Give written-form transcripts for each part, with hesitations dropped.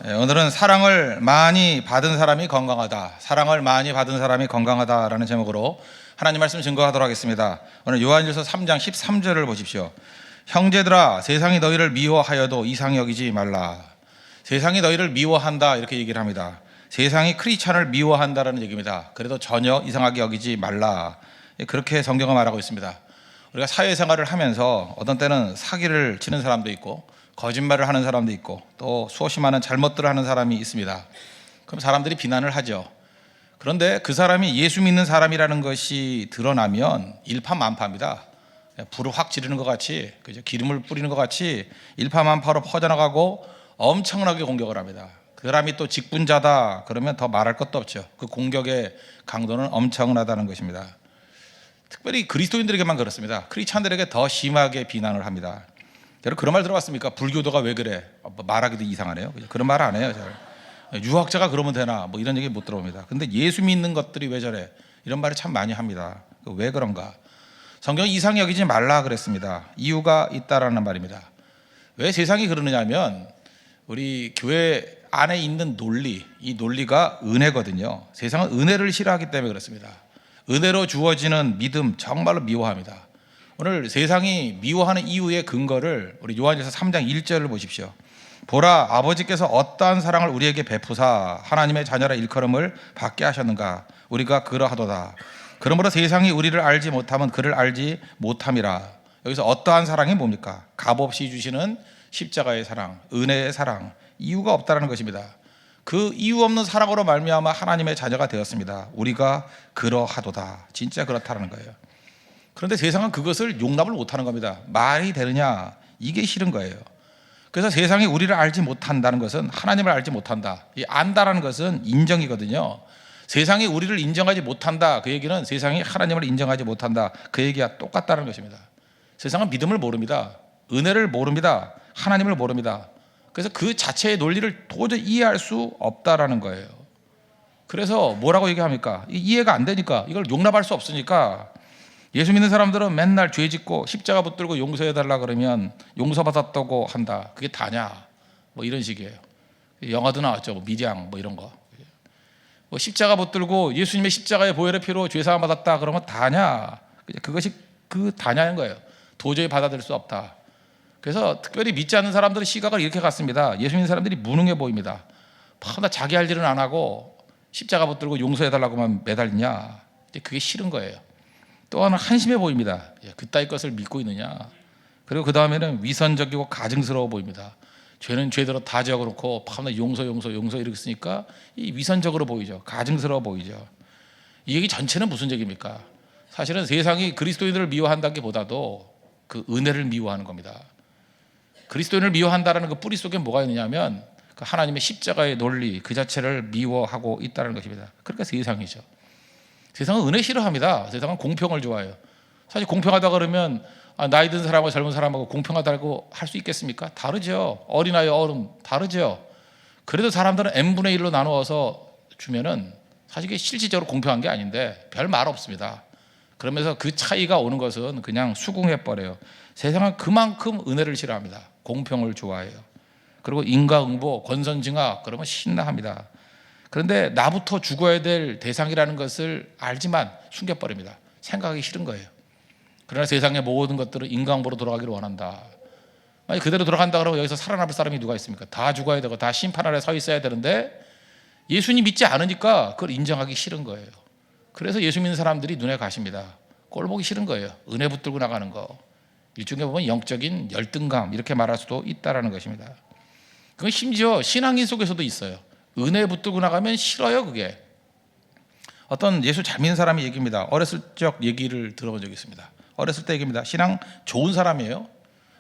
오늘은 사랑을 많이 받은 사람이 건강하다, 사랑을 많이 받은 사람이 건강하다라는 제목으로 하나님 말씀 증거하도록 하겠습니다. 오늘 요한일서 3장 13절을 보십시오. 형제들아, 세상이 너희를 미워하여도 이상히 여기지 말라. 세상이 너희를 미워한다, 이렇게 얘기를 합니다. 세상이 크리스찬을 미워한다라는 얘기입니다. 그래도 전혀 이상하게 여기지 말라, 그렇게 성경은 말하고 있습니다. 우리가 사회생활을 하면서 어떤 때는 사기를 치는 사람도 있고, 거짓말을 하는 사람도 있고, 또 수없이 많은 잘못들을 하는 사람이 있습니다. 그럼 사람들이 비난을 하죠. 그런데 그 사람이 예수 믿는 사람이라는 것이 드러나면 일파만파입니다. 불을 확 지르는 것 같이, 기름을 뿌리는 것 같이 일파만파로 퍼져나가고 엄청나게 공격을 합니다. 그 사람이 또 직분자다 그러면 더 말할 것도 없죠. 그 공격의 강도는 엄청나다는 것입니다. 특별히 그리스도인들에게만 그렇습니다. 크리스찬들에게 더 심하게 비난을 합니다. 여러분 그런 말 들어봤습니까? 불교도가 왜 그래? 말하기도 이상하네요. 그런 말 안 해요. 잘. 유학자가 그러면 되나? 뭐 이런 얘기 못 들어봅니다. 근데 예수 믿는 것들이 왜 저래? 이런 말을 참 많이 합니다. 왜 그런가? 성경이 이상히 여기지 말라 그랬습니다. 이유가 있다라는 말입니다. 왜 세상이 그러느냐면 우리 교회 안에 있는 논리, 이 논리가 은혜거든요. 세상은 은혜를 싫어하기 때문에 그렇습니다. 은혜로 주어지는 믿음 정말로 미워합니다. 오늘 세상이 미워하는 이유의 근거를 우리 요한일서 3장 1절을 보십시오. 보라, 아버지께서 어떠한 사랑을 우리에게 베푸사 하나님의 자녀라 일컬음을 받게 하셨는가. 우리가 그러하도다. 그러므로 세상이 우리를 알지 못하면 그를 알지 못함이라. 여기서 어떠한 사랑이 뭡니까? 값없이 주시는 십자가의 사랑, 은혜의 사랑, 이유가 없다는 것입니다. 그 이유 없는 사랑으로 말미암아 하나님의 자녀가 되었습니다. 우리가 그러하도다. 진짜 그렇다는 거예요. 그런데 세상은 그것을 용납을 못하는 겁니다. 말이 되느냐, 이게 싫은 거예요. 그래서 세상이 우리를 알지 못한다는 것은 하나님을 알지 못한다. 이 안다라는 것은 인정이거든요. 세상이 우리를 인정하지 못한다, 그 얘기는 세상이 하나님을 인정하지 못한다, 그 얘기가 똑같다는 것입니다. 세상은 믿음을 모릅니다. 은혜를 모릅니다. 하나님을 모릅니다. 그래서 그 자체의 논리를 도저히 이해할 수 없다라는 거예요. 그래서 뭐라고 얘기합니까? 이해가 안 되니까, 이걸 용납할 수 없으니까 예수 믿는 사람들은 맨날 죄 짓고 십자가 붙들고 용서해달라 그러면 용서받았다고 한다. 그게 다냐? 뭐 이런 식이에요. 영화도 나왔죠. 미디앙 뭐 이런 거. 뭐 십자가 붙들고 예수님의 십자가의 보혈의 피로 죄사함 받았다 그러면 다냐? 그것이 그 다냐는 거예요. 도저히 받아들일 수 없다. 그래서 특별히 믿지 않는 사람들의 시각을 이렇게 갖습니다. 예수 믿는 사람들이 무능해 보입니다. 나 자기 할 일은 안 하고 십자가 붙들고 용서해달라고만 매달리냐? 그게 싫은 거예요. 또 하나 한심해 보입니다. 그따위 것을 믿고 있느냐. 그리고 그 다음에는 위선적이고 가증스러워 보입니다. 죄는 죄대로 다 지어놓고 용서 이렇게 쓰니까 이 위선적으로 보이죠. 가증스러워 보이죠. 이 얘기 전체는 무슨 얘기입니까? 사실은 세상이 그리스도인들을 미워한다기보다도 그 은혜를 미워하는 겁니다. 그리스도인을 미워한다는 그 뿌리 속에 뭐가 있느냐면 그 하나님의 십자가의 논리 그 자체를 미워하고 있다는 것입니다. 그러니까 세상이죠. 세상은 은혜 싫어합니다. 세상은 공평을 좋아해요. 사실 공평하다 그러면 나이 든 사람하고 젊은 사람하고 공평하다고 할 수 있겠습니까? 다르죠. 어린아이 어른 다르죠. 그래도 사람들은 n분의 1로 나누어서 주면은 사실 이게 실질적으로 공평한 게 아닌데 별 말 없습니다. 그러면서 그 차이가 오는 것은 그냥 수긍해버려요. 세상은 그만큼 은혜를 싫어합니다. 공평을 좋아해요. 그리고 인과응보, 권선징악 그러면 신나합니다. 그런데 나부터 죽어야 될 대상이라는 것을 알지만 숨겨버립니다. 생각하기 싫은 거예요. 그러나 세상의 모든 것들은 인과응보로 돌아가기를 원한다. 만약 그대로 돌아간다 그러면 여기서 살아남을 사람이 누가 있습니까? 다 죽어야 되고 다 심판 아래 서 있어야 되는데 예수님 믿지 않으니까 그걸 인정하기 싫은 거예요. 그래서 예수 믿는 사람들이 눈에 가십니다. 꼴 보기 싫은 거예요. 은혜 붙들고 나가는 거. 일종의 보면 영적인 열등감 이렇게 말할 수도 있다는 것입니다. 그건 심지어 신앙인 속에서도 있어요. 은혜 붙들고 나가면 싫어요. 그게 어떤 예수 잘 믿는 사람이 얘기입니다. 어렸을 적 얘기를 들어본 적이 있습니다. 어렸을 때 얘기입니다. 신앙 좋은 사람이에요.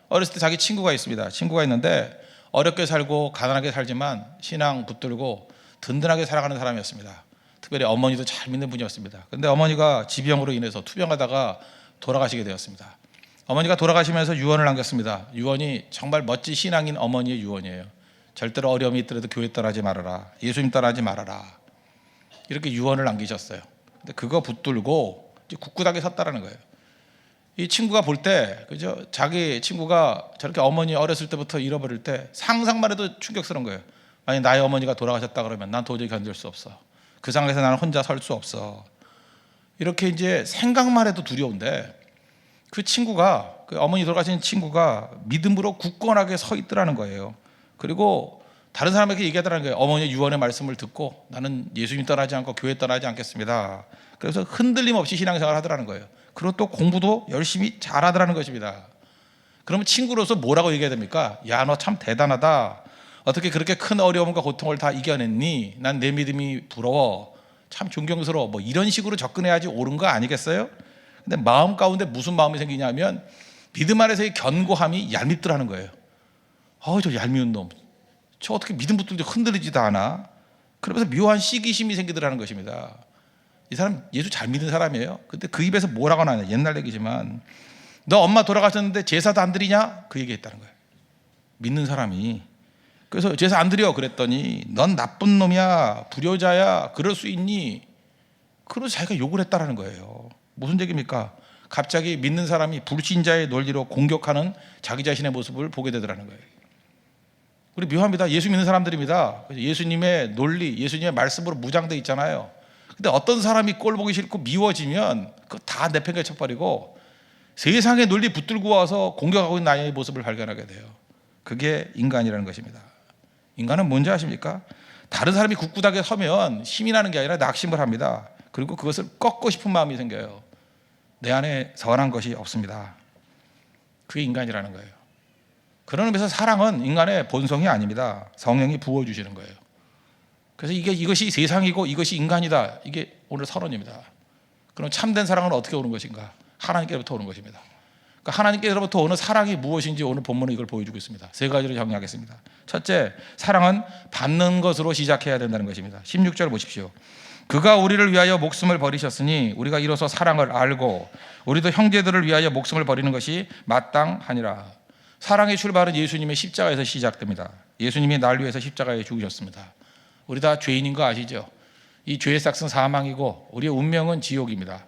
어렸을 때 자기 친구가 있습니다. 친구가 있는데 어렵게 살고 가난하게 살지만 신앙 붙들고 든든하게 살아가는 사람이었습니다. 특별히 어머니도 잘 믿는 분이었습니다. 그런데 어머니가 지병으로 인해서 투병하다가 돌아가시게 되었습니다. 어머니가 돌아가시면서 유언을 남겼습니다. 유언이 정말 멋진 신앙인 어머니의 유언이에요. 절대로 어려움이 있더라도 교회 떠나지 말아라. 예수님 떠나지 말아라. 이렇게 유언을 남기셨어요. 근데 그거 붙들고 이제 굳굳하게 섰다라는 거예요. 이 친구가 볼 때, 그죠? 자기 친구가 저렇게 어머니 어렸을 때부터 잃어버릴 때 상상만 해도 충격스러운 거예요. 아니 나의 어머니가 돌아가셨다 그러면 난 도저히 견딜 수 없어. 그 상황에서 나는 혼자 설 수 없어. 이렇게 이제 생각만 해도 두려운데 그 친구가, 그 어머니 돌아가신 친구가 믿음으로 굳건하게 서 있더라는 거예요. 그리고 다른 사람에게 얘기하더라는 거예요. 어머니의 유언의 말씀을 듣고 나는 예수님 떠나지 않고 교회 떠나지 않겠습니다. 그래서 흔들림 없이 신앙생활을 하더라는 거예요. 그리고 또 공부도 열심히 잘하더라는 것입니다. 그러면 친구로서 뭐라고 얘기해야 됩니까? 야, 너 참 대단하다. 어떻게 그렇게 큰 어려움과 고통을 다 이겨냈니? 난 내 믿음이 부러워. 참 존경스러워. 뭐 이런 식으로 접근해야지 옳은 거 아니겠어요? 근데 마음 가운데 무슨 마음이 생기냐면 믿음 안에서의 견고함이 얄밉더라는 거예요. 저 얄미운 놈. 저 어떻게 믿음 붙들고 흔들리지도 않아? 그러면서 묘한 시기심이 생기더라는 것입니다. 이 사람 예수 잘 믿는 사람이에요. 근데 그 입에서 뭐라고 나냐? 옛날 얘기지만 너 엄마 돌아가셨는데 제사도 안 드리냐? 그 얘기했다는 거예요. 믿는 사람이. 그래서 제사 안 드려 그랬더니 넌 나쁜 놈이야, 불효자야, 그럴 수 있니? 그래서 자기가 욕을 했다라는 거예요. 무슨 얘기입니까? 갑자기 믿는 사람이 불신자의 논리로 공격하는 자기 자신의 모습을 보게 되더라는 거예요. 우리 묘합니다. 예수 믿는 사람들입니다. 예수님의 논리, 예수님의 말씀으로 무장돼 있잖아요. 근데 어떤 사람이 꼴 보기 싫고 미워지면 그거 다 내팽개 쳐버리고 세상의 논리 붙들고 와서 공격하고 있는 나의 모습을 발견하게 돼요. 그게 인간이라는 것입니다. 인간은 뭔지 아십니까? 다른 사람이 굳굳하게 서면 힘이 나는 게 아니라 낙심을 합니다. 그리고 그것을 꺾고 싶은 마음이 생겨요. 내 안에 선한 것이 없습니다. 그게 인간이라는 거예요. 그런 의미에서 사랑은 인간의 본성이 아닙니다. 성령이 부어주시는 거예요. 그래서 이것이 세상이고 이것이 인간이다. 이게 오늘 선언입니다. 그럼 참된 사랑은 어떻게 오는 것인가? 하나님께로부터 오는 것입니다. 그러니까 하나님께로부터 오는 사랑이 무엇인지 오늘 본문은 이걸 보여주고 있습니다. 세 가지로 정리하겠습니다. 첫째, 사랑은 받는 것으로 시작해야 된다는 것입니다. 16절 보십시오. 그가 우리를 위하여 목숨을 버리셨으니 우리가 이로써 사랑을 알고 우리도 형제들을 위하여 목숨을 버리는 것이 마땅하니라. 사랑의 출발은 예수님의 십자가에서 시작됩니다. 예수님이 날 위해서 십자가에 죽으셨습니다. 우리 다 죄인인 거 아시죠? 이 죄의 삭은 사망이고 우리의 운명은 지옥입니다.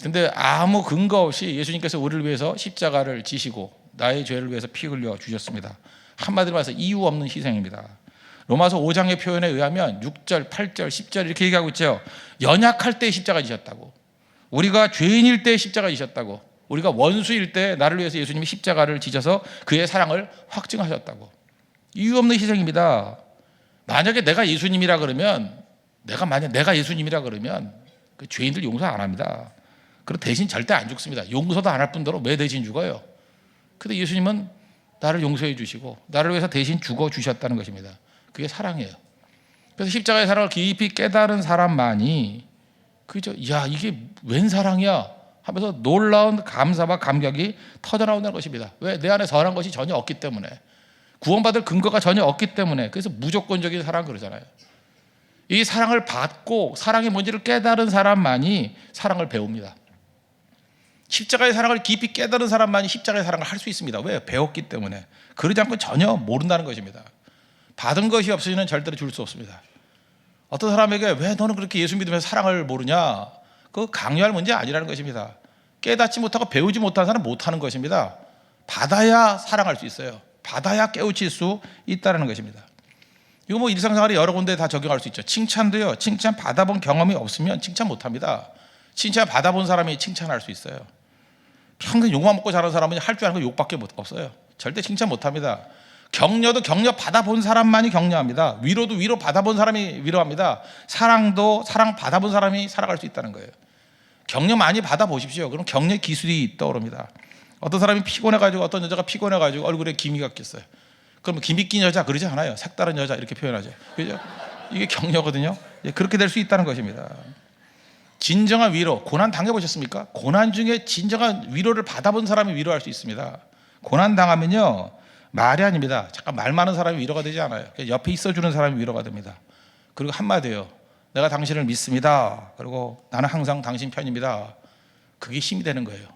근데 아무 근거 없이 예수님께서 우리를 위해서 십자가를 지시고 나의 죄를 위해서 피 흘려 주셨습니다. 한마디로 말해서 이유 없는 희생입니다. 로마서 5장의 표현에 의하면 6절, 8절, 10절 이렇게 얘기하고 있죠. 연약할 때 십자가 지셨다고. 우리가 죄인일 때 십자가 지셨다고. 우리가 원수일 때 나를 위해서 예수님이 십자가를 지셔서 그의 사랑을 확증하셨다고. 이유 없는 희생입니다. 만약에 내가 예수님이라 그러면 내가 예수님이라 그러면 그 죄인들 용서 안 합니다. 그리고 대신 절대 안 죽습니다. 용서도 안 할 뿐더러 왜 대신 죽어요? 근데 예수님은 나를 용서해 주시고 나를 위해서 대신 죽어 주셨다는 것입니다. 그게 사랑이에요. 그래서 십자가의 사랑을 깊이 깨달은 사람만이 그죠? 야, 이게 웬 사랑이야? 하면서 놀라운 감사와 감격이 터져나온다는 것입니다. 왜? 내 안에 선한 것이 전혀 없기 때문에. 구원받을 근거가 전혀 없기 때문에. 그래서 무조건적인 사랑 그러잖아요. 이 사랑을 받고 사랑의 뭔지를 깨달은 사람만이 사랑을 배웁니다. 십자가의 사랑을 깊이 깨달은 사람만이 십자가의 사랑을 할 수 있습니다. 왜? 배웠기 때문에. 그러지 않고 전혀 모른다는 것입니다. 받은 것이 없으면 절대로 줄 수 없습니다. 어떤 사람에게 왜 너는 그렇게 예수 믿으면서 사랑을 모르냐? 그 강요할 문제 아니라는 것입니다. 깨닫지 못하고 배우지 못한 사람은 못하는 것입니다. 받아야 사랑할 수 있어요. 받아야 깨우칠 수 있다는 것입니다. 이거 뭐 일상생활에 여러 군데 다 적용할 수 있죠. 칭찬도요. 칭찬 받아본 경험이 없으면 칭찬 못합니다. 칭찬 받아본 사람이 칭찬할 수 있어요. 평생 욕만 먹고 자란 사람은 할 줄 아는 건 욕밖에 없어요. 절대 칭찬 못합니다. 격려도 격려 받아본 사람만이 격려합니다. 위로도 위로 받아본 사람이 위로합니다. 사랑도 사랑 받아본 사람이 살아갈 수 있다는 거예요. 격려 많이 받아보십시오. 그럼 격려 기술이 떠오릅니다. 어떤 사람이 피곤해가지고 어떤 여자가 피곤해가지고 얼굴에 기미가 꼈어요. 그러면 기미 낀 여자 그러지 않아요. 색다른 여자 이렇게 표현하죠. 그죠? 이게 격려거든요. 그렇게 될 수 있다는 것입니다. 진정한 위로, 고난 당해보셨습니까? 고난 중에 진정한 위로를 받아본 사람이 위로할 수 있습니다. 고난 당하면요 말이 아닙니다. 잠깐 말 많은 사람이 위로가 되지 않아요. 옆에 있어주는 사람이 위로가 됩니다. 그리고 한마디예요. 내가 당신을 믿습니다. 그리고 나는 항상 당신 편입니다. 그게 힘이 되는 거예요.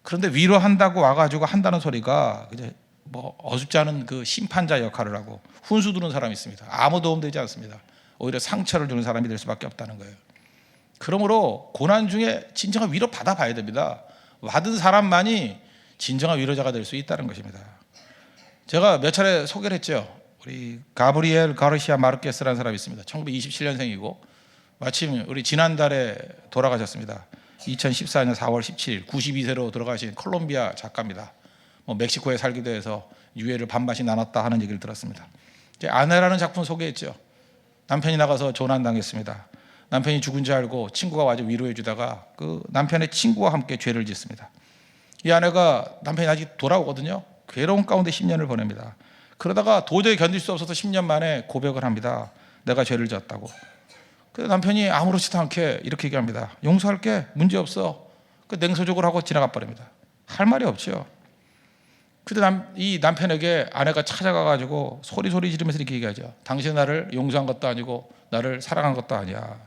그런데 위로한다고 와가지고 한다는 소리가 이제 뭐 어줍지 않은 그 심판자 역할을 하고 훈수 두는 사람이 있습니다. 아무 도움 되지 않습니다. 오히려 상처를 주는 사람이 될 수밖에 없다는 거예요. 그러므로 고난 중에 진정한 위로 받아봐야 됩니다. 받은 사람만이 진정한 위로자가 될 수 있다는 것입니다. 제가 몇 차례 소개를 했죠. 우리 가브리엘 가르시아 마르케스라는 사람이 있습니다. 1927년생이고 마침 우리 지난달에 돌아가셨습니다. 2014년 4월 17일 92세로 돌아가신 콜롬비아 작가입니다. 멕시코에 살기도 해서 유해를 반반씩 나눴다 하는 얘기를 들었습니다. 아내라는 작품 소개했죠. 남편이 나가서 조난당했습니다. 남편이 죽은 줄 알고 친구가 와서 위로해 주다가 그 남편의 친구와 함께 죄를 짓습니다. 이 아내가 남편이 아직 돌아오거든요. 괴로운 가운데 10년을 보냅니다. 그러다가 도저히 견딜 수 없어서 10년 만에 고백을 합니다. 내가 죄를 졌다고. 그래서 남편이 아무렇지도 않게 이렇게 얘기합니다. 용서할게, 문제없어. 그 냉소적으로 하고 지나가 버립니다. 할 말이 없죠. 그때 이 남편에게 아내가 찾아가가지고 소리 지르면서 이렇게 얘기하죠. 당신은 나를 용서한 것도 아니고 나를 사랑한 것도 아니야.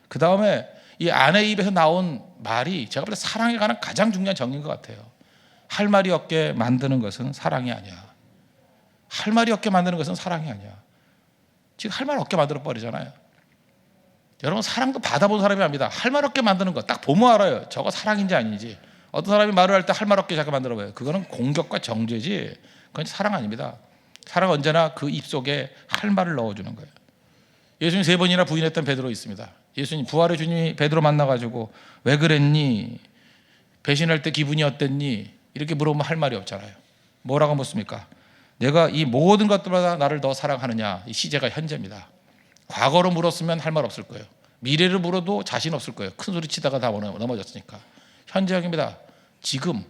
그 다음에 이 아내 입에서 나온 말이 제가 볼 때 사랑에 관한 가장 중요한 정의인 것 같아요. 할 말이 없게 만드는 것은 사랑이 아니야. 할 말이 없게 만드는 것은 사랑이 아니야. 지금 할 말 없게 만들어 버리잖아요. 여러분 사랑도 받아본 사람이 압니다. 할 말 없게 만드는 거 딱 보면 알아요. 저거 사랑인지 아닌지. 어떤 사람이 말을 할 때 할 말 없게 자꾸 만들어봐요. 그거는 공격과 정죄지 그건 사랑 아닙니다. 사랑은 언제나 그 입속에 할 말을 넣어주는 거예요. 예수님 3번이나 부인했던 베드로 있습니다. 예수님 부활의 주님이 베드로 만나가지고 왜 그랬니? 배신할 때 기분이 어땠니? 이렇게 물어보면 할 말이 없잖아요. 뭐라고 묻습니까? 내가 이 모든 것들보다 나를 더 사랑하느냐? 이 시제가 현재입니다. 과거로 물었으면 할 말 없을 거예요. 미래를 물어도 자신 없을 거예요. 큰 소리 치다가 다 넘어졌으니까. 현재형입니다. 지금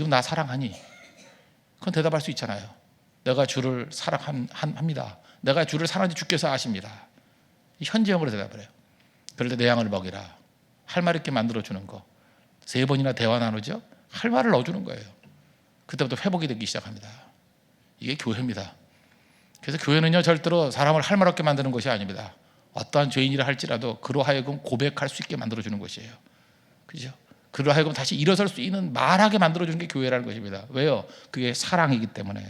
나 사랑하니? 그건 대답할 수 있잖아요. 내가 주를 사랑합니다. 내가 주를 사랑하는지 주께서 아십니다. 현재형으로 대답을 해요. 그럴 때 내 양을 먹이라. 할 말 있게 만들어주는 거. 3번이나 대화 나누죠. 할 말을 넣어주는 거예요. 그때부터 회복이 되기 시작합니다. 이게 교회입니다. 그래서 교회는요 절대로 사람을 할 말 없게 만드는 것이 아닙니다. 어떠한 죄인이라 할지라도 그로 하여금 고백할 수 있게 만들어주는 것이에요. 그죠? 그로 하여금 다시 일어설 수 있는 말하게 만들어주는 게 교회라는 것입니다. 왜요? 그게 사랑이기 때문에.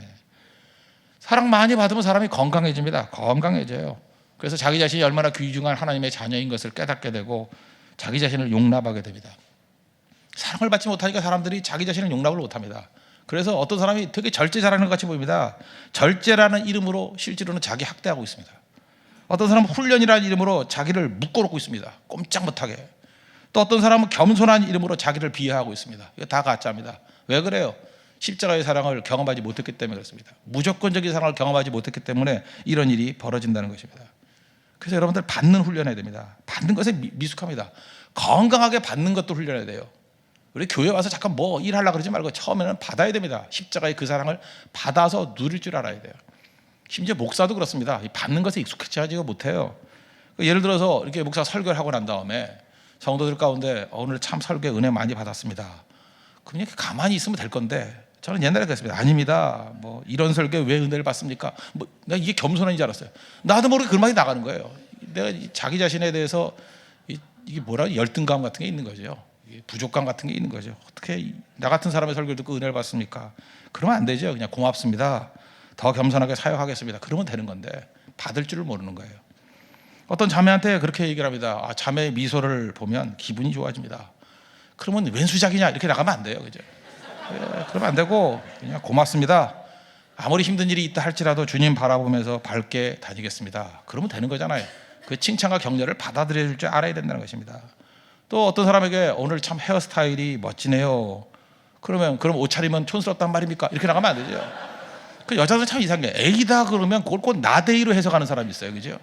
사랑 많이 받으면 사람이 건강해집니다. 건강해져요. 그래서 자기 자신이 얼마나 귀중한 하나님의 자녀인 것을 깨닫게 되고 자기 자신을 용납하게 됩니다. 사랑을 받지 못하니까 사람들이 자기 자신을 용납을 못합니다. 그래서 어떤 사람이 되게 절제 잘하는 것 같이 보입니다. 절제라는 이름으로 실제로는 자기 학대하고 있습니다. 어떤 사람은 훈련이라는 이름으로 자기를 묶어놓고 있습니다. 꼼짝 못하게. 또 어떤 사람은 겸손한 이름으로 자기를 비하하고 있습니다. 이거 다 가짜입니다. 왜 그래요? 십자가의 사랑을 경험하지 못했기 때문에 그렇습니다. 무조건적인 사랑을 경험하지 못했기 때문에 이런 일이 벌어진다는 것입니다. 그래서 여러분들 받는 훈련해야 됩니다. 받는 것에 미숙합니다. 건강하게 받는 것도 훈련해야 돼요. 우리 교회 와서 잠깐 뭐 일하려고 그러지 말고 처음에는 받아야 됩니다. 십자가의 그 사랑을 받아서 누릴 줄 알아야 돼요. 심지어 목사도 그렇습니다. 받는 것에 익숙해지지 못해요. 예를 들어서 이렇게 목사 설교를 하고 난 다음에 성도들 가운데 오늘 참 설교에 은혜 많이 받았습니다. 그냥 가만히 있으면 될 건데 저는 옛날에 그랬습니다. 아닙니다. 뭐 이런 설교에 왜 은혜를 받습니까? 뭐 내가 이게 겸손한 줄 알았어요. 나도 모르게 그런 말이 나가는 거예요. 내가 자기 자신에 대해서 이게 뭐라 열등감 같은 게 있는 거죠. 부족감 같은 게 있는 거죠. 어떻게 나 같은 사람의 설교를 듣고 은혜를 받습니까? 그러면 안 되죠. 그냥 고맙습니다. 더 겸손하게 사역하겠습니다. 그러면 되는 건데 받을 줄을 모르는 거예요. 어떤 자매한테 그렇게 얘기를 합니다. 아, 자매의 미소를 보면 기분이 좋아집니다. 그러면 웬 수작이냐 이렇게 나가면 안 돼요. 그죠? 그러면 안 되고 그냥 고맙습니다. 아무리 힘든 일이 있다 할지라도 주님 바라보면서 밝게 다니겠습니다. 그러면 되는 거잖아요. 그 칭찬과 격려를 받아들일 줄 알아야 된다는 것입니다. 또 어떤 사람에게 오늘 참 헤어스타일이 멋지네요. 그럼 옷 차리면 촌스럽단 말입니까? 이렇게 나가면 안 되죠. 그 여자들은 참 이상해. A다 그러면 그걸 꼭 나데이로 해석하는 사람이 있어요. 그죠?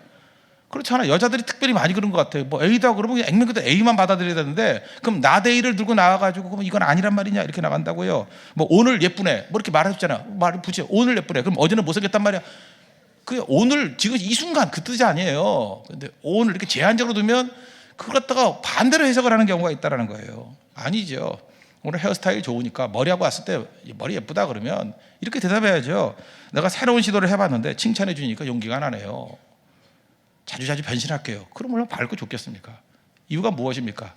그렇잖아요. 여자들이 특별히 많이 그런 것 같아요. 뭐 A다 그러면 액면 그대로 A만 받아들여야 되는데 그럼 나데이를 들고 나와가지고 그럼 이건 아니란 말이냐 이렇게 나간다고요. 뭐 오늘 예쁘네. 뭐 이렇게 말해줬잖아. 말을 붙여. 오늘 예쁘네. 그럼 어제는 못생겼단 말이야. 그 오늘 지금 이 순간 그 뜻이 아니에요. 근데 오늘 이렇게 제한적으로 두면 그걸 갖다가 반대로 해석을 하는 경우가 있다라는 거예요. 아니죠. 오늘 헤어스타일 좋으니까 머리하고 왔을 때 머리 예쁘다 그러면 이렇게 대답해야죠. 내가 새로운 시도를 해봤는데 칭찬해 주니까 용기가 나네요. 자주 변신할게요. 그럼 얼마나 밝고 좋겠습니까? 이유가 무엇입니까?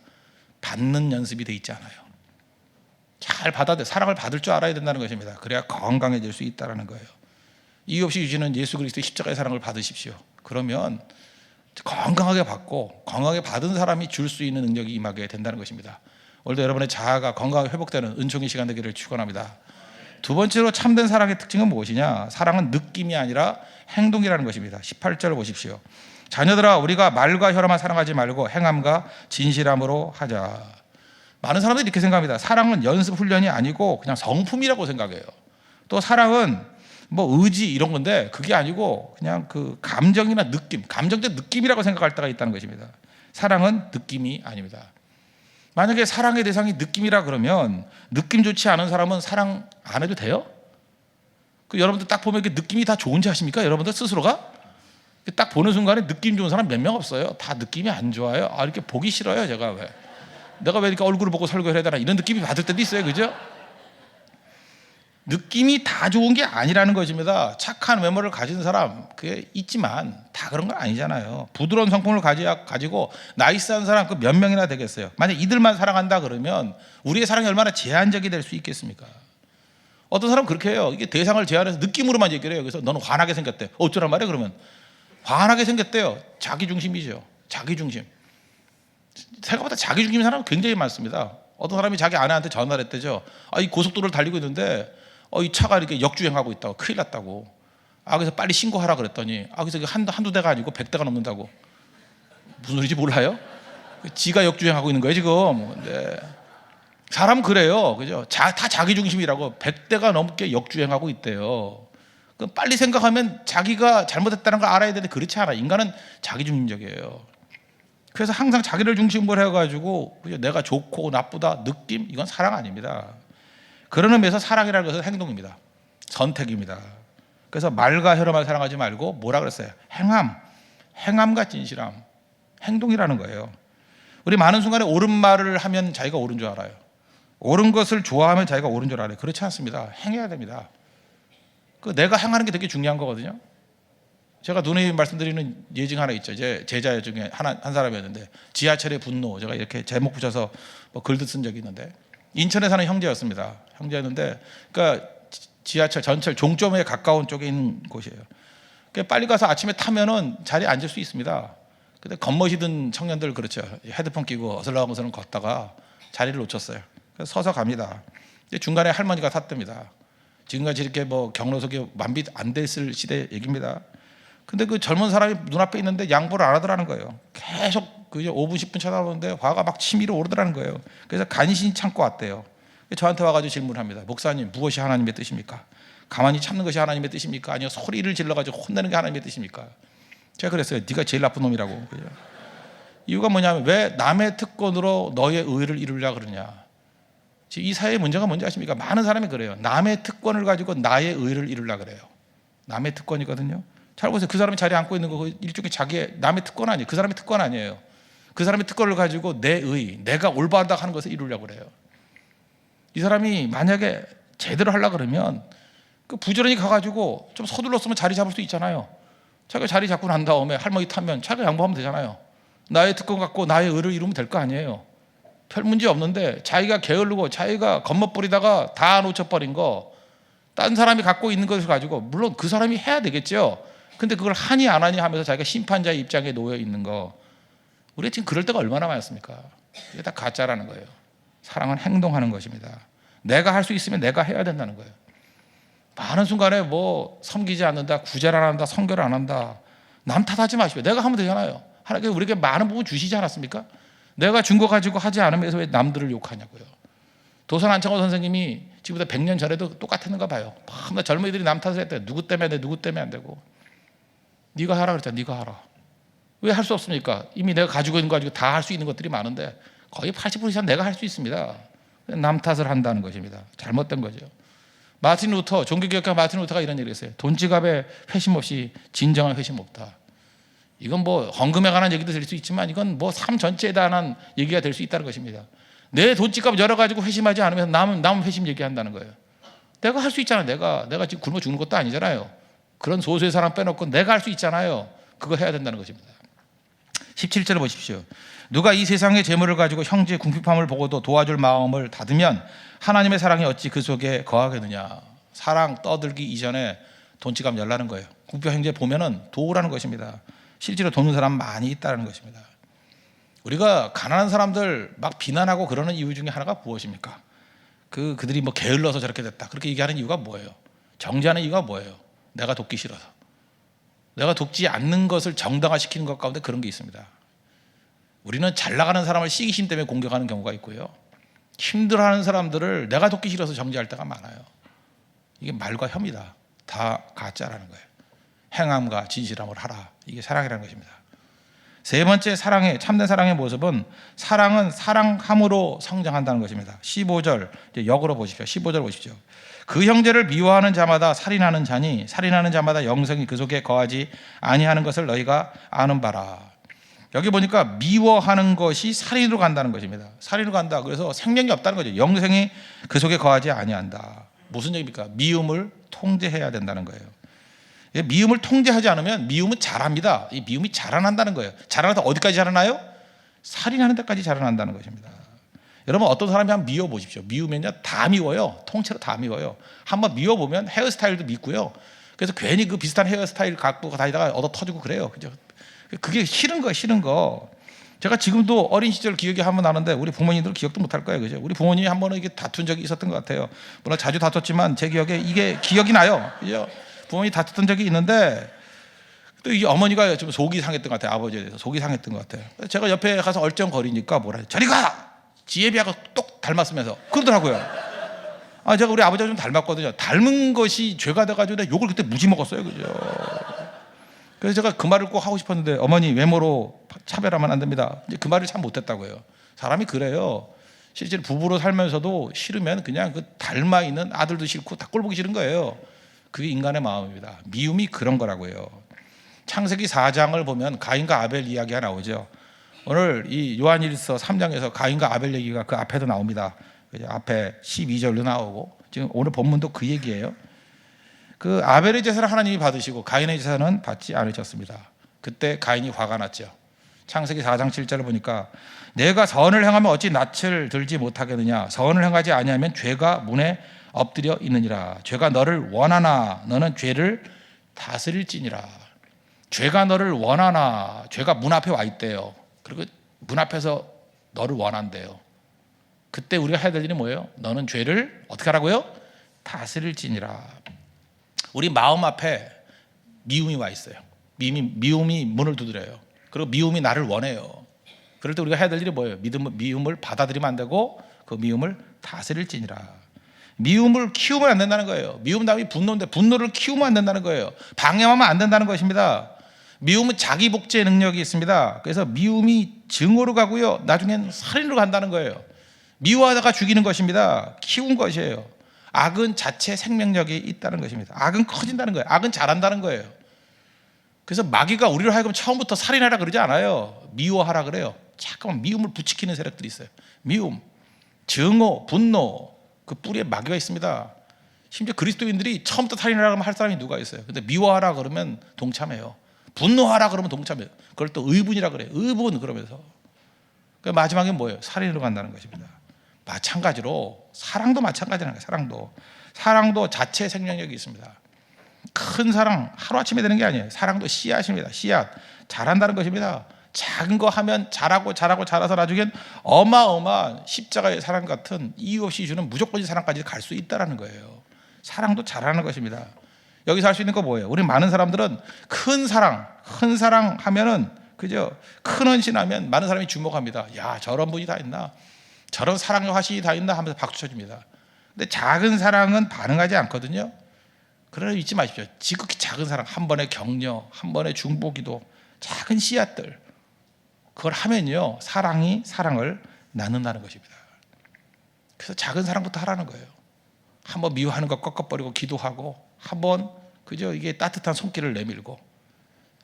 받는 연습이 돼 있지 않아요. 잘 사랑을 받을 줄 알아야 된다는 것입니다. 그래야 건강해질 수 있다는 거예요. 이유 없이 주시는 예수 그리스도의 십자가의 사랑을 받으십시오. 그러면 건강하게 받고 건강하게 받은 사람이 줄 수 있는 능력이 임하게 된다는 것입니다. 오늘도 여러분의 자아가 건강하게 회복되는 은총의 시간 되기를 축원합니다. 두 번째로 참된 사랑의 특징은 무엇이냐? 사랑은 느낌이 아니라 행동이라는 것입니다. 18절을 보십시오. 자녀들아, 우리가 말과 혀로만 사랑하지 말고 행함과 진실함으로 하자. 많은 사람들이 이렇게 생각합니다. 사랑은 연습 훈련이 아니고 그냥 성품이라고 생각해요. 또 사랑은 뭐 의지 이런 건데 그게 아니고 그냥 그 감정이나 느낌, 감정적 느낌이라고 생각할 때가 있다는 것입니다. 사랑은 느낌이 아닙니다. 만약에 사랑의 대상이 느낌이라 그러면 느낌 좋지 않은 사람은 사랑 안 해도 돼요? 여러분들 딱 보면 이렇게 느낌이 다 좋은지 아십니까? 여러분들 스스로가 딱 보는 순간에 느낌 좋은 사람 몇 명 없어요. 다 느낌이 안 좋아요. 이렇게 보기 싫어요. 내가 왜 이렇게 얼굴을 보고 설교를 해야 되나 이런 느낌이 받을 때도 있어요. 그죠? 느낌이 다 좋은 게 아니라는 것입니다. 착한 외모를 가진 사람 그게 있지만 다 그런 건 아니잖아요. 부드러운 성품을 가지고 나이스한 사람 그 몇 명이나 되겠어요. 만약 이들만 사랑한다 그러면 우리의 사랑이 얼마나 제한적이 될 수 있겠습니까? 어떤 사람은 그렇게 해요. 이게 대상을 제한해서 느낌으로만 얘기를 해요. 그래서 너는 환하게 생겼대. 어쩌란 말이에요? 그러면 환하게 생겼대요. 자기중심이죠. 자기중심. 생각보다 자기중심인 사람은 굉장히 많습니다. 어떤 사람이 자기 아내한테 전화를 했대죠. 이 고속도로를 달리고 있는데 이 차가 이렇게 역주행하고 있다고, 큰일 났다고. 그래서 빨리 신고하라 그랬더니 그래서 한두 대가 아니고 100대가 넘는다고. 무슨 소리인지 몰라요? 지가 역주행하고 있는 거예요 지금. 근데 사람 그래요, 그죠? 다 자기중심이라고 100대가 넘게 역주행하고 있대요. 빨리 생각하면 자기가 잘못했다는 걸 알아야 되는데 그렇지 않아. 인간은 자기중심적이에요. 그래서 항상 자기를 중심으로 해가지고 내가 좋고 나쁘다 느낌 이건 사랑 아닙니다. 그런 의미에서 사랑이라는 것은 행동입니다. 선택입니다. 그래서 말과 혀로만 사랑하지 말고 뭐라 그랬어요? 행함과 진실함, 행동이라는 거예요. 우리 많은 순간에 옳은 말을 하면 자기가 옳은 줄 알아요. 옳은 것을 좋아하면 자기가 옳은 줄 알아요. 그렇지 않습니다. 행해야 됩니다. 내가 행하는 게 되게 중요한 거거든요. 제가 누누이 말씀드리는 예증 하나 있죠. 제 제자 중에 한 사람이었는데 지하철의 분노 제가 이렇게 제목 붙여서 글도 쓴 적이 있는데 인천에 사는 형제였습니다. 형제였는데 그러니까 지하철 전철 종점에 가까운 쪽에 있는 곳이에요. 그러니까 빨리 가서 아침에 타면은 자리에 앉을 수 있습니다. 근데 겉멋이든 청년들 그렇죠. 헤드폰 끼고 어슬렁어슬렁 걷다가 자리를 놓쳤어요. 그래서 서서 갑니다. 중간에 할머니가 탔답니다. 지금까지 이렇게 경로석이 완비 안 됐을 시대 얘기입니다. 근데 그 젊은 사람이 눈앞에 있는데 양보를 안 하더라는 거예요. 계속 5분 10분 쳐다보는데 화가 막 치밀어 오르더라는 거예요. 그래서 간신히 참고 왔대요. 저한테 와가지고 질문합니다. 목사님, 무엇이 하나님의 뜻입니까? 가만히 참는 것이 하나님의 뜻입니까? 아니요 소리를 질러가지고 혼내는 게 하나님의 뜻입니까? 제가 그랬어요. 네가 제일 나쁜 놈이라고. 이유가 뭐냐면 왜 남의 특권으로 너의 의를 이루려고 그러냐. 이 사회의 문제가 뭔지 아십니까? 많은 사람이 그래요. 남의 특권을 가지고 나의 의를 이루려고 그래요. 남의 특권이거든요. 잘 보세요. 그 사람이 자리에 앉고 있는 거 일종의 자기의 남의 특권 아니에요. 그 사람의 특권 아니에요. 그 사람의 특권을 가지고 내 의, 내가 올바르다 하는 것을 이루려고 그래요. 이 사람이 만약에 제대로 하려고 그러면 부지런히 가가지고 좀 서둘렀으면 자리 잡을 수 있잖아요. 자기가 자리 잡고 난 다음에 할머니 타면 자기가 양보하면 되잖아요. 나의 특권 갖고 나의 의를 이루면 될 거 아니에요. 별 문제 없는데 자기가 게으르고 자기가 겉멋부리다가 다 놓쳐버린 거 딴 사람이 갖고 있는 것을 가지고 물론 그 사람이 해야 되겠죠. 근데 그걸 하니 안 하니 하면서 자기가 심판자의 입장에 놓여 있는 거 우리가 지금 그럴 때가 얼마나 많습니까? 이게 다 가짜라는 거예요. 사랑은 행동하는 것입니다. 내가 할 수 있으면 내가 해야 된다는 거예요. 많은 순간에 섬기지 않는다, 구제를 안 한다, 성결을 안 한다 남 탓하지 마시고 내가 하면 되잖아요. 하나님께서 우리에게 많은 부분 주시지 않았습니까? 내가 준 거 가지고 하지 않으면서 왜 남들을 욕하냐고요. 도선 안창호 선생님이 지금부터 100년 전에도 똑같았는가 봐요. 막 젊은이들이 남 탓을 했대. 누구 때문에 안 돼, 누구 때문에 안 되고. 네가 하라 그랬잖아. 네가 하라. 왜 할 수 없습니까? 이미 내가 가지고 있는 거 가지고 다 할 수 있는 것들이 많은데 거의 80% 이상 내가 할 수 있습니다. 남 탓을 한다는 것입니다. 잘못된 거죠. 마틴 루터, 종교개혁가 마틴 루터가 이런 얘기를 했어요. 돈 지갑에 회심 없이 진정한 회심 없다. 이건 헌금에 관한 얘기도 될 수 있지만 이건 삶 전체에 대한 얘기가 될 수 있다는 것입니다. 내 돈 지갑 열어가지고 회심하지 않으면서 남 회심 얘기한다는 거예요. 내가 할 수 있잖아. 내가 지금 굶어 죽는 것도 아니잖아요. 그런 소수의 사람 빼놓고 내가 할 수 있잖아요. 그거 해야 된다는 것입니다. 17절을 보십시오. 누가 이 세상의 재물을 가지고 형제의 궁핍함을 보고도 도와줄 마음을 닫으면 하나님의 사랑이 어찌 그 속에 거하겠느냐. 사랑 떠들기 이전에 돈지갑 열라는 거예요. 국표 형제 보면은 도우라는 것입니다. 실제로 돕는 사람 많이 있다는 것입니다. 우리가 가난한 사람들 막 비난하고 그러는 이유 중에 하나가 무엇입니까? 그들이 뭐 게을러서 저렇게 됐다 그렇게 얘기하는 이유가 뭐예요? 정죄하는 이유가 뭐예요? 내가 돕기 싫어서. 내가 돕지 않는 것을 정당화시키는 것 가운데 그런 게 있습니다. 우리는 잘 나가는 사람을 시기심 때문에 공격하는 경우가 있고요, 힘들어하는 사람들을 내가 돕기 싫어서 정죄할 때가 많아요. 이게 말과 혐이다. 다 가짜라는 거예요. 행함과 진실함을 하라. 이게 사랑이라는 것입니다. 세 번째, 사랑의 참된 사랑의 모습은 사랑은 사랑함으로 성장한다는 것입니다. 15절 역으로 보십시오. 15절 보십시오. 그 형제를 미워하는 자마다 살인하는 자니 살인하는 자마다 영생이 그 속에 거하지 아니하는 것을 너희가 아는 바라. 여기 보니까 미워하는 것이 살인으로 간다는 것입니다. 살인으로 간다. 그래서 생명이 없다는 거죠. 영생이 그 속에 거하지 아니한다. 무슨 얘기입니까? 미움을 통제해야 된다는 거예요. 미움을 통제하지 않으면 미움은 자랍니다. 이 미움이 자라난다는 거예요. 자라나서 어디까지 자라나요? 살인하는 데까지 자라난다는 것입니다. 여러분, 어떤 사람이 한번 미워 보십시오. 미우면요 다 미워요. 통째로 다 미워요. 한번 미워 보면 헤어스타일도 밉고요. 그래서 괜히 그 비슷한 헤어스타일 갖고 다니다가 얻어 터지고 그래요. 그죠? 그게 싫은 거예요. 싫은 거. 제가 지금도 어린 시절 기억이 한번 나는데 우리 부모님들 기억도 못할 거예요. 그죠? 우리 부모님이 한 번은 이게 다툰 적이 있었던 것 같아요. 물론 자주 다퉜지만 제 기억에 이게 기억이 나요. 그죠? 부모님이 다퉜던 적이 있는데 또 이 어머니가 좀 속이 상했던 것 같아요. 아버지에 대해서 속이 상했던 것 같아요. 제가 옆에 가서 얼쩡거리니까 뭐라 해요? 저리 가! 지혜비하고 똑 닮았으면서 그러더라고요. 제가 우리 아버지가 좀 닮았거든요. 닮은 것이 죄가 돼가지고 내가 욕을 그때 무지 먹었어요. 그죠? 그래서 제가 그 말을 꼭 하고 싶었는데 어머니 외모로 차별하면 안 됩니다. 이제 그 말을 참 못했다고요. 사람이 그래요. 실제로 부부로 살면서도 싫으면 그냥 그 닮아 있는 아들도 싫고 다 꼴 보기 싫은 거예요. 그게 인간의 마음입니다. 미움이 그런 거라고요. 창세기 4장을 보면 가인과 아벨 이야기가 나오죠. 오늘 이 요한일서 3장에서 가인과 아벨 얘기가 그 앞에도 나옵니다. 앞에 12절로 나오고 지금 오늘 본문도 그 얘기예요. 그 아벨의 제사를 하나님이 받으시고 가인의 제사는 받지 않으셨습니다. 그때 가인이 화가 났죠. 창세기 4장 7절을 보니까 내가 선을 행하면 어찌 낯을 들지 못하겠느냐. 선을 행하지 아니하면 죄가 문에 엎드려 있느니라. 죄가 너를 원하나 너는 죄를 다스릴지니라. 죄가 너를 원하나. 죄가 문 앞에 와 있대요. 그리고 문 앞에서 너를 원한대요. 그때 우리가 해야 될 일이 뭐예요? 너는 죄를 어떻게 하라고요? 다스릴지니라. 우리 마음 앞에 미움이 와 있어요. 미움이 문을 두드려요. 그리고 미움이 나를 원해요. 그럴 때 우리가 해야 될 일이 뭐예요? 미움을 받아들이면 안 되고 그 미움을 다스릴지니라. 미움을 키우면 안 된다는 거예요. 미움 다음이 분노인데 분노를 키우면 안 된다는 거예요. 방해하면 안 된다는 것입니다. 미움은 자기 복제 능력이 있습니다. 그래서 미움이 증오로 가고요, 나중엔 살인으로 간다는 거예요. 미워하다가 죽이는 것입니다. 키운 것이에요. 악은 자체 생명력이 있다는 것입니다. 악은 커진다는 거예요. 악은 자란다는 거예요. 그래서 마귀가 우리를 하여금 처음부터 살인하라 그러지 않아요. 미워하라 그래요. 잠깐만 미움을 부추기는 세력들이 있어요. 미움, 증오, 분노, 그 뿌리에 마귀가 있습니다. 심지어 그리스도인들이 처음부터 살인하라 그러면 할 사람이 누가 있어요? 근데 미워하라 그러면 동참해요. 분노하라 그러면 동참해요. 그걸 또 의분이라 그래요. 의분 그러면서. 그러니까 마지막에 뭐예요? 살인으로 간다는 것입니다. 마찬가지로 사랑도 마찬가지라는 거예요. 사랑도 자체 생명력이 있습니다. 큰 사랑 하루아침에 되는 게 아니에요. 사랑도 씨앗입니다. 씨앗 자란다는 것입니다. 작은 거 하면 자라서 나중엔 어마어마한 십자가의 사랑 같은 이유 없이 주는 무조건적 사랑까지 갈 수 있다는 거예요. 사랑도 자라는 것입니다. 여기서 할 수 있는 거 뭐예요? 우리 많은 사람들은 큰 사랑 하면은 그죠? 큰 헌신하면 많은 사람이 주목합니다. 야, 저런 분이 다 있나? 저런 사랑의 화신이 다 있나? 하면서 박수 쳐줍니다. 근데 작은 사랑은 반응하지 않거든요. 그러나 잊지 마십시오. 지극히 작은 사랑, 한 번의 격려, 한 번의 중보기도, 작은 씨앗들, 그걸 하면요 사랑이 사랑을 낳는다는 것입니다. 그래서 작은 사랑부터 하라는 거예요. 한번 미워하는 거 꺾어버리고 기도하고, 한번 그죠 이게 따뜻한 손길을 내밀고,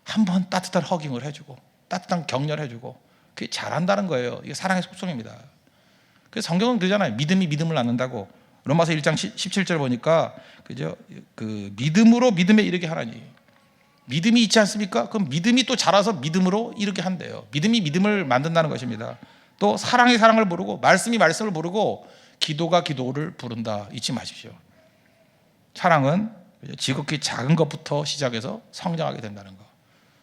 한번 따뜻한 허깅을 해주고, 따뜻한 격려를 해주고, 그게 잘한다는 거예요. 이게 사랑의 속성입니다. 그래서 성경은 그러잖아요. 믿음이 믿음을 낳는다고. 로마서 1장 17절 보니까 그죠 그 믿음으로 믿음에 이르게 하나니. 믿음이 있지 않습니까? 그럼 믿음이 또 자라서 믿음으로 이르게 한대요. 믿음이 믿음을 만든다는 것입니다. 또 사랑이 사랑을 부르고, 말씀이 말씀을 부르고, 기도가 기도를 부른다. 잊지 마십시오. 사랑은 지극히 작은 것부터 시작해서 성장하게 된다는 것.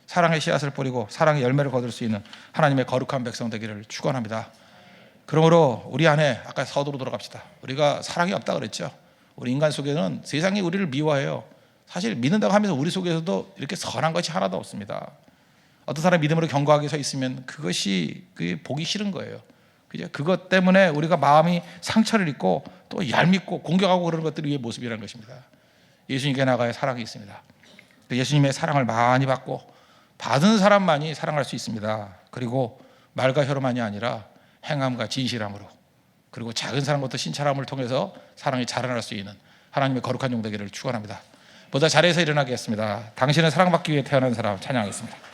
사랑의 씨앗을 뿌리고 사랑의 열매를 거둘 수 있는 하나님의 거룩한 백성 되기를 축원합니다. 그러므로 우리 안에 아까 서두로 돌아갑시다. 우리가 사랑이 없다 그랬죠. 우리 인간 속에는 세상이 우리를 미워해요. 사실 믿는다고 하면서 우리 속에서도 이렇게 선한 것이 하나도 없습니다. 어떤 사람이 믿음으로 견고하게 서 있으면 그것이 보기 싫은 거예요. 그것 때문에 우리가 마음이 상처를 입고 또 얄밉고 공격하고 그러는 것들이 우리의 모습이라는 것입니다. 예수님께 나가야 사랑이 있습니다. 예수님의 사랑을 많이 받고 받은 사람만이 사랑할 수 있습니다. 그리고 말과 혀로만이 아니라 행함과 진실함으로, 그리고 작은 사람부터 신찰함을 통해서 사랑이 자라날 수 있는 하나님의 거룩한 종 되기를 축원합니다. 보다 자리에서 일어나겠습니다. 당신은 사랑받기 위해 태어난 사람 찬양하겠습니다.